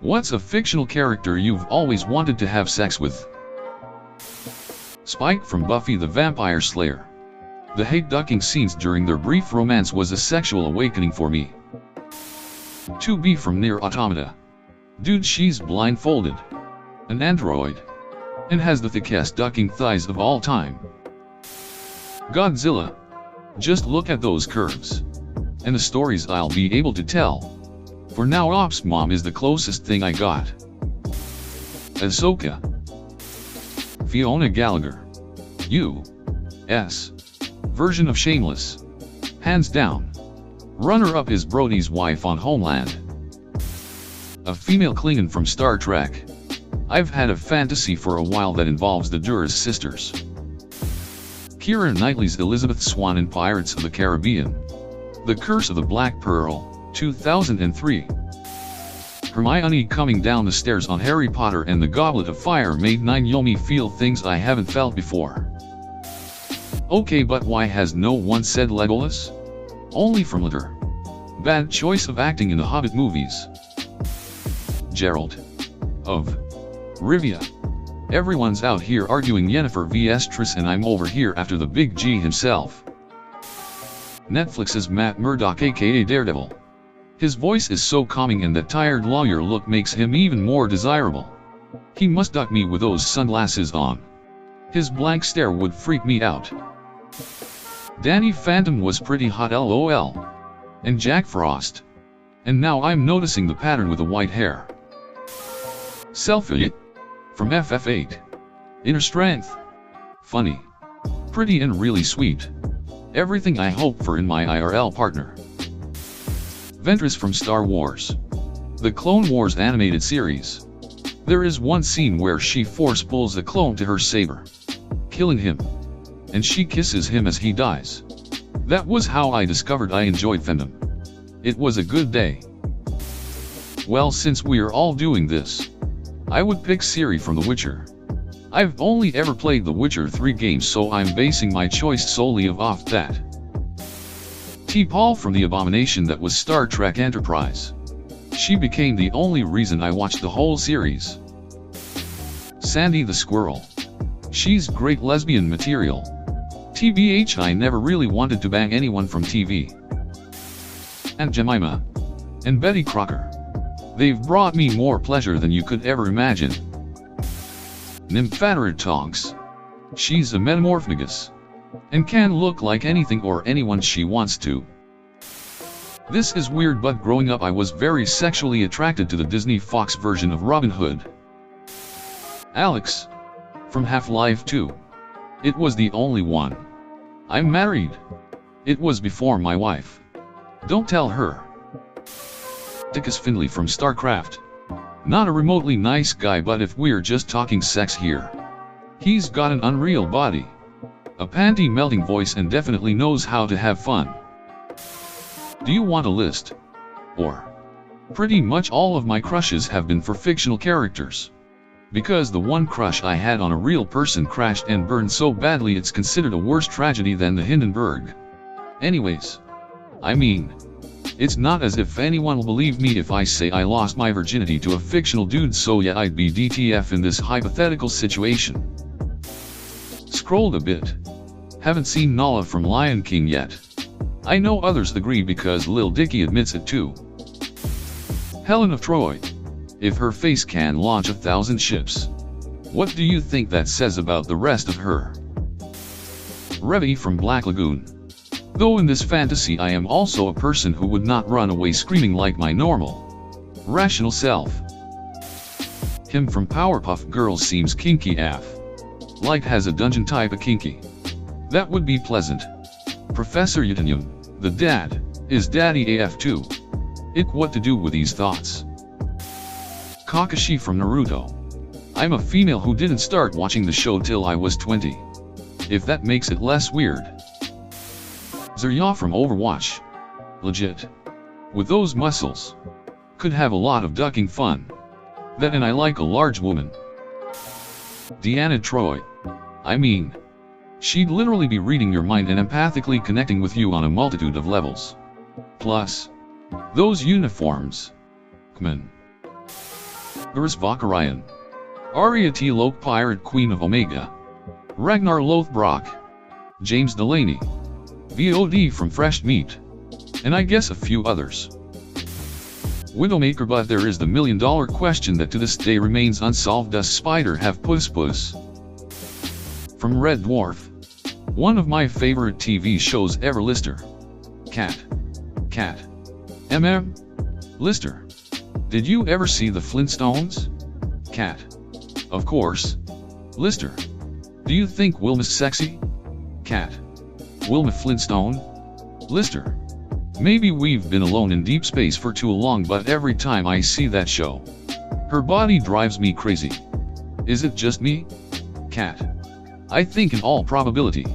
What's a fictional character you've always wanted to have sex with? Spike from Buffy the Vampire Slayer. The hate-ducking scenes during their brief romance was a sexual awakening for me. 2B from Nier Automata. Dude, she's blindfolded. An android. And has the thickest ducking thighs of all time. Godzilla. Just look at those curves. And the stories I'll be able to tell. For now, Ops Mom is the closest thing I got. Ahsoka. Fiona Gallagher. U.S. version of Shameless. Hands down. Runner-up is Brody's wife on Homeland. A female Klingon from Star Trek. I've had a fantasy for a while that involves the Duras sisters. Keira Knightley's Elizabeth Swann in Pirates of the Caribbean. The Curse of the Black Pearl, 2003. Hermione coming down the stairs on Harry Potter and the Goblet of Fire made Naomi feel things I haven't felt before. Okay, but why has no one said Legolas? Only from Litter. Bad choice of acting in the Hobbit movies. Gerald. Of Rivia. Everyone's out here arguing Yennefer vs Triss and I'm over here after the big G himself. Netflix's Matt Murdock aka Daredevil. His voice is so calming and that tired lawyer look makes him even more desirable. He must duck me with those sunglasses on. His blank stare would freak me out. Danny Phantom was pretty hot LOL. And Jack Frost. And now I'm noticing the pattern with the white hair. Selfie. From FF8. Inner strength. Funny. Pretty and really sweet. Everything I hope for in my IRL partner. Ventress from Star Wars. The Clone Wars animated series. There is one scene where she force pulls a clone to her saber, killing him. And she kisses him as he dies. That was how I discovered I enjoyed fandom. It was a good day. Well, since we're all doing this, I would pick Ciri from The Witcher. I've only ever played The Witcher 3 games, so I'm basing my choice solely off that. T-Paul from the abomination that was Star Trek Enterprise. She became the only reason I watched the whole series. Sandy the Squirrel. She's great lesbian material. TBH, I never really wanted to bang anyone from TV. Aunt Jemima. And Betty Crocker. They've brought me more pleasure than you could ever imagine. Nymphaterid Tonks. She's a metamorphagus. And can look like anything or anyone she wants to. This is weird, but growing up I was very sexually attracted to the Disney Fox version of Robin Hood. Alex. From Half-Life 2. It was the only one. I'm married. It was before my wife. Don't tell her. Dickus Finley from StarCraft. Not a remotely nice guy, but if we're just talking sex here, he's got an unreal body. A panty-melting voice and definitely knows how to have fun. Do you want a list? Or? Pretty much all of my crushes have been for fictional characters. Because the one crush I had on a real person crashed and burned so badly it's considered a worse tragedy than the Hindenburg. Anyways. I mean, it's not as if anyone will believe me if I say I lost my virginity to a fictional dude, so yeah, I'd be DTF in this hypothetical situation. Scrolled a bit. Haven't seen Nala from Lion King yet. I know others agree because Lil Dicky admits it too. Helen of Troy. If her face can launch 1,000 ships. What do you think that says about the rest of her? Revy from Black Lagoon. Though in this fantasy I am also a person who would not run away screaming like my normal, rational self. Him from Powerpuff Girls seems kinky AF. Like has a dungeon type of kinky. That would be pleasant. Professor Utanium, the dad, is daddy AF too. Ick, what to do with these thoughts? Kakashi from Naruto. I'm a female who didn't start watching the show till I was 20. If that makes it less weird. Zarya from Overwatch. Legit. With those muscles. Could have a lot of ducking fun. That, and I like a large woman. Deanna Troy. I mean, she'd literally be reading your mind and empathically connecting with you on a multitude of levels. Plus. Those uniforms. Kman. Iris Vakarian. Arya T. Loke Pirate Queen of Omega. Ragnar Lothbrok. James Delaney. VOD from Fresh Meat. And I guess a few others. Widowmaker, but there is the million-dollar question that to this day remains unsolved. Does Spider have puss? From Red Dwarf. One of my favorite TV shows ever. Lister. Cat. Lister. Did you ever see the Flintstones? Cat. Of course. Lister. Do you think Wilma's sexy? Cat. Wilma Flintstone? Lister. Maybe we've been alone in deep space for too long, but every time I see that show, her body drives me crazy. Is it just me? Cat. I think in all probability,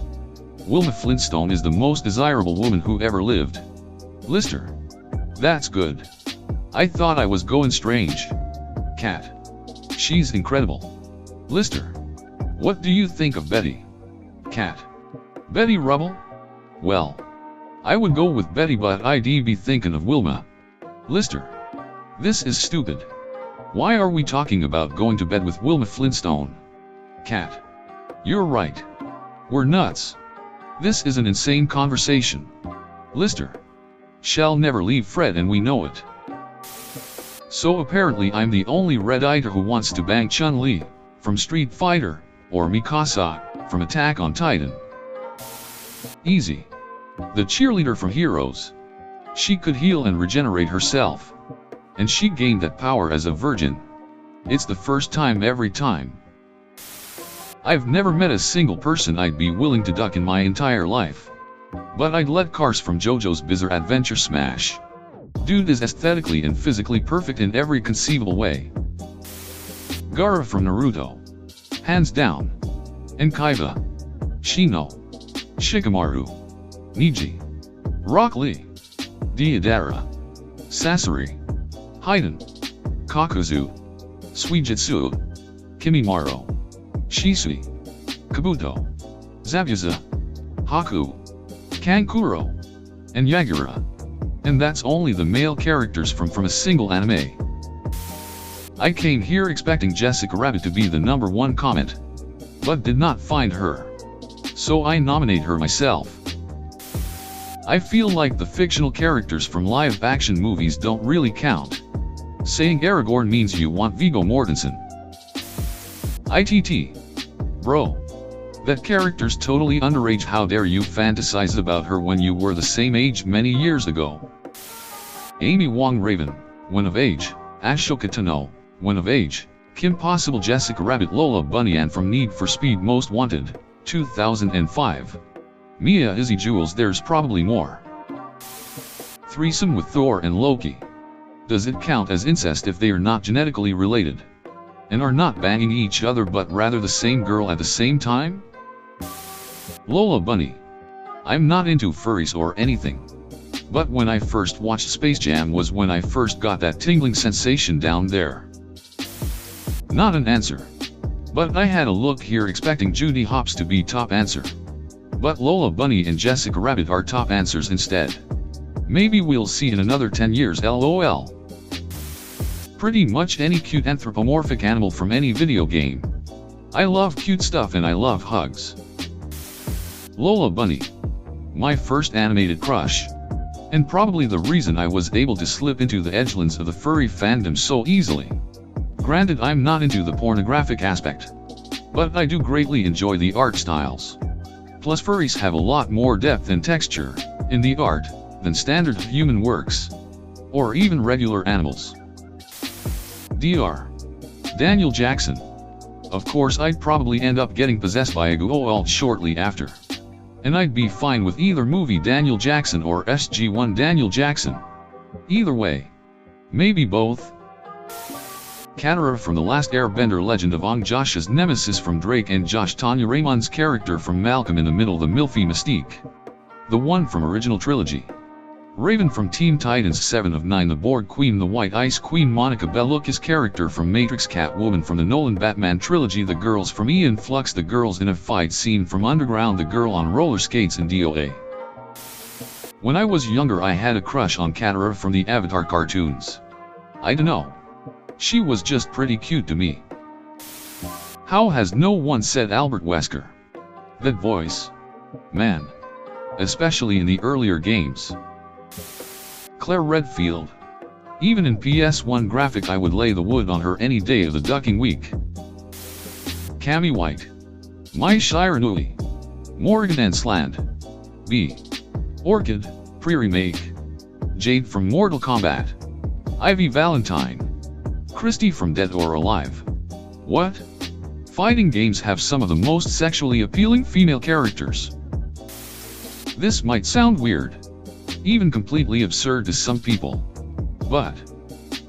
Wilma Flintstone is the most desirable woman who ever lived. Lister. That's good. I thought I was going strange. Cat. She's incredible. Lister. What do you think of Betty? Cat. Betty Rubble? Well, I would go with Betty, but I'd be thinking of Wilma. Lister. This is stupid. Why are we talking about going to bed with Wilma Flintstone? Cat. You're right. We're nuts. This is an insane conversation. Lister. Shall never leave Fred, and we know it. So apparently I'm the only red-eyed who wants to bang Chun-Li from Street Fighter, or Mikasa from Attack on Titan. Easy. The cheerleader from Heroes. She could heal and regenerate herself. And she gained that power as a virgin. It's the first time every time. I've never met a single person I'd be willing to duck in my entire life. But I'd let Cars from JoJo's Bizarre Adventure smash. Dude is aesthetically and physically perfect in every conceivable way. Gaara from Naruto. Hands down. And Kaiba. Shino. Shikamaru. Niji. Rock Lee. Deidara. Sasori. Haiden. Kakuzu. Suijutsu. Kimimaro. Shisui. Kabuto. Zabuza. Haku. Kankuro. And Yagura. And that's only the male characters from a single anime. I came here expecting Jessica Rabbit to be the #1 comment, but did not find her. So I nominate her myself. I feel like the fictional characters from live-action movies don't really count. Saying Aragorn means you want Viggo Mortensen. ITT. Bro. That character's totally underage. How dare you fantasize about her when you were the same age many years ago. Amy Wong Raven, when of age. Ashoka Tano, when of age. Kim Possible, Jessica Rabbit, Lola Bunny, and from Need for Speed Most Wanted, 2005. Mia Izzy Jules. There's probably more. Threesome with Thor and Loki. Does it count as incest if they are not genetically related? And are not banging each other but rather the same girl at the same time? Lola Bunny. I'm not into furries or anything. But when I first watched Space Jam was when I first got that tingling sensation down there. Not an answer. But I had a look here expecting Judy Hopps to be top answer. But Lola Bunny and Jessica Rabbit are top answers instead. Maybe we'll see in another 10 years, LOL. Pretty much any cute anthropomorphic animal from any video game. I love cute stuff and I love hugs. Lola Bunny. My first animated crush. And probably the reason I was able to slip into the edgelands of the furry fandom so easily. Granted, I'm not into the pornographic aspect. But I do greatly enjoy the art styles. Plus furries have a lot more depth and texture in the art than standard human works. Or even regular animals. Dr. Daniel Jackson. Of course I'd probably end up getting possessed by a ghoul shortly after. And I'd be fine with either movie Daniel Jackson or SG-1 Daniel Jackson. Either way. Maybe both. Katara from The Last Airbender, Legend of Aang, Josh's nemesis from Drake and Josh, Tanya Raymond's character from Malcolm in the Middle, the Milfy Mystique. The one from original trilogy. Raven from Teen Titans 7 of 9, the Borg Queen, the White Ice Queen, Monica Bellucci's character from Matrix, Catwoman from the Nolan Batman trilogy, the girls from Ian Flux, the girls in a fight scene from Underground, the girl on roller skates in DOA. When I was younger I had a crush on Katara from the Avatar cartoons. I dunno. She was just pretty cute to me. How has no one said Albert Wesker? That voice. Man. Especially in the earlier games. Claire Redfield. Even in PS1 graphic I would lay the wood on her any day of the ducking week. Cammy White. Mai Shiranui. Morgan Ensland. B. Orchid, pre-remake. Jade from Mortal Kombat. Ivy Valentine. Christy from Dead or Alive. What? Fighting games have some of the most sexually appealing female characters. This might sound weird, even completely absurd to some people. But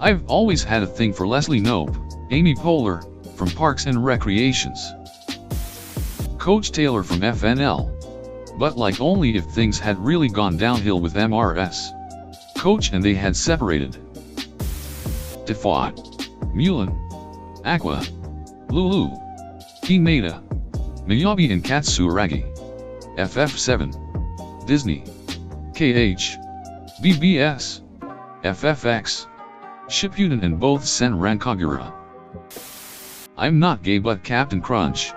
I've always had a thing for Leslie Knope, Amy Poehler, from Parks and Recreations. Coach Taylor from FNL. But like only if things had really gone downhill with MRS. Coach and they had separated. Tifat. Mulan. Aqua. Lulu. Hinata. Miyabi and Katsuragi. FF7. Disney. KH. BBS. FFX. Shippuden and both Senran Kagura. I'm not gay but Captain Crunch.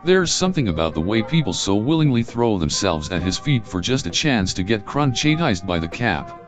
There's something about the way people so willingly throw themselves at his feet for just a chance to get crunchitized by the cap.